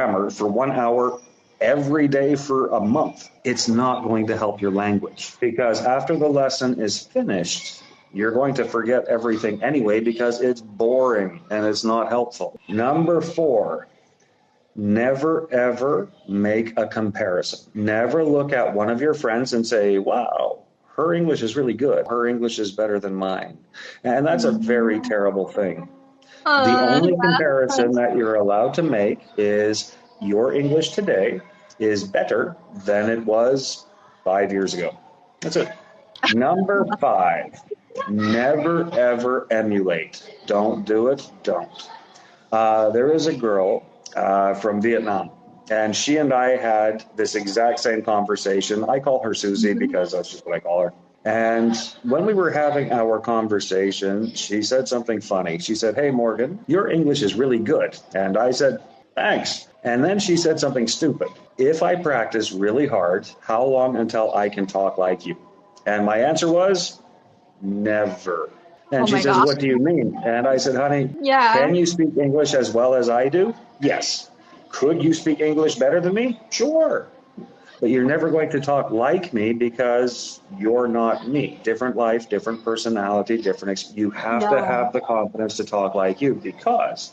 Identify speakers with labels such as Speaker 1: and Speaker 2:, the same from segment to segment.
Speaker 1: grammar for 1 hour every day for a month, it's not going to help your language, because after the lesson is finished, you're going to forget everything anyway because it's boring and it's not helpful. Number 4, never ever make a comparison. Never look at one of your friends and say, wow, her English is really good. Her English is better than mine. And that's a very terrible thing. The only comparison that you're allowed to make is your English today is better than it was 5 years ago. That's it. Number 5, never ever emulate. Don't do it. Don't. There is a girl from Vietnam, and she and I had this exact same conversation. I call her Susie because that's just what I call her. And when we were having our conversation, she said something funny. She said, hey, Morgan, your English is really good. And I said, thanks. And then she said something stupid. If I practice really hard, how long until I can talk like you? And my answer was, never. And she says, what do you mean? And I said, honey, can you speak English as well as I do? Yes. Could you speak English better than me? Sure. But you're never going to talk like me because you're not me. Different life, different personality, you have to have the confidence to talk like you, because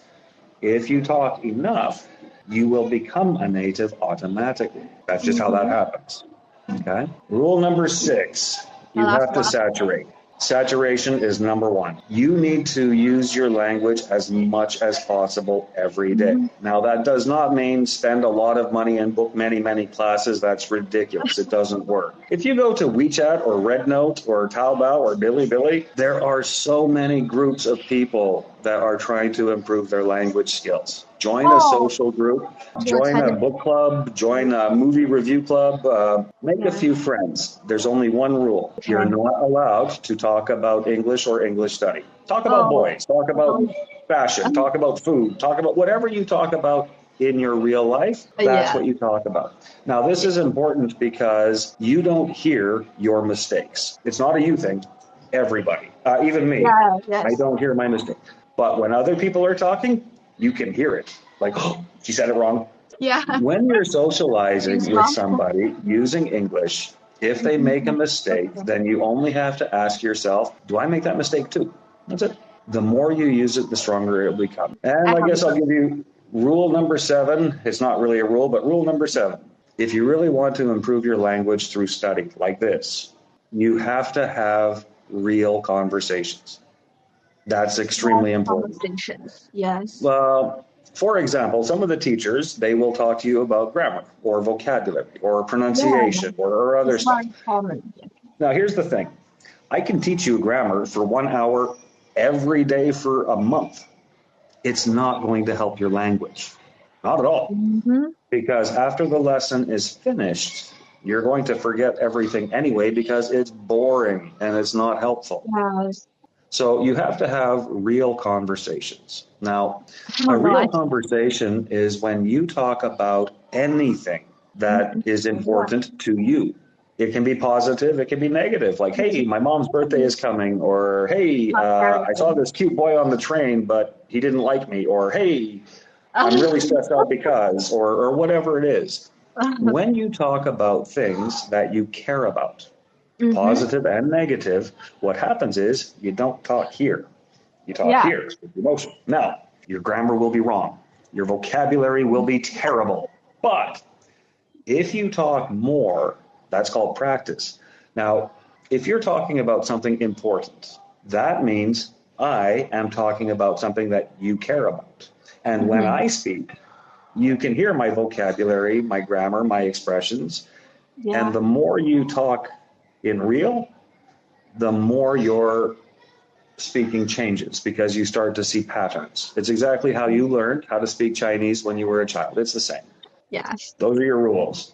Speaker 1: if you talk enough, you will become a native automatically. That's just how that happens. Okay? Rule number 6, you have to saturate. Saturation is number 1. You need to use your language as much as possible every day. Now, that does not mean spend a lot of money and book many, many classes. That's ridiculous. It doesn't work. If you go to WeChat or RedNote or Taobao or Bilibili, there are so many groups of people that are trying to improve their language skills. Join a social group, join a book club, join a movie review club, make a few friends. There's only one rule. You're not allowed to talk about English or English study. Talk about boys, talk about fashion, talk about food, talk about whatever you talk about in your real life, that's what you talk about. Now, this is important because you don't hear your mistakes. It's not a you thing. Everybody, even me, I don't hear my mistakes. But when other people are talking, you can hear it. Like, oh, she said it wrong. Yeah. When you're socializing with somebody using English, if they make a mistake, then you only have to ask yourself, do I make that mistake too? That's it. The more you use it, the stronger it will become. And I guess I'll give you rule number 7. It's not really a rule, but rule number 7. If you really want to improve your language through study like this, you have to have real conversations. That's extremely important.
Speaker 2: Conversations, yes.
Speaker 1: Well, for example, some of the teachers, they will talk to you about grammar or vocabulary or pronunciation or other stuff. Now, here's the thing. I can teach you grammar for 1 hour every day for a month. It's not going to help your language. Not at all. Because after the lesson is finished, you're going to forget everything anyway because it's boring and it's not helpful.
Speaker 2: Yes.
Speaker 1: So you have to have real conversations. Now, a real conversation is when you talk about anything that is important to you. It can be positive, it can be negative, like, hey, my mom's birthday is coming, or hey, I saw this cute boy on the train, but he didn't like me, or hey, I'm really stressed out because, or whatever it is. When you talk about things that you care about, positive and negative, what happens is you don't talk here. You talk here with emotion. Now, your grammar will be wrong. Your vocabulary will be terrible. But if you talk more, that's called practice. Now, if you're talking about something important, that means I am talking about something that you care about. And when I speak, you can hear my vocabulary, my grammar, my expressions. And the more you talk in real, the more your speaking changes because you start to see patterns. It's exactly how you learned how to speak Chinese when you were a child. It's the same.
Speaker 2: Yes.
Speaker 1: Those are your rules.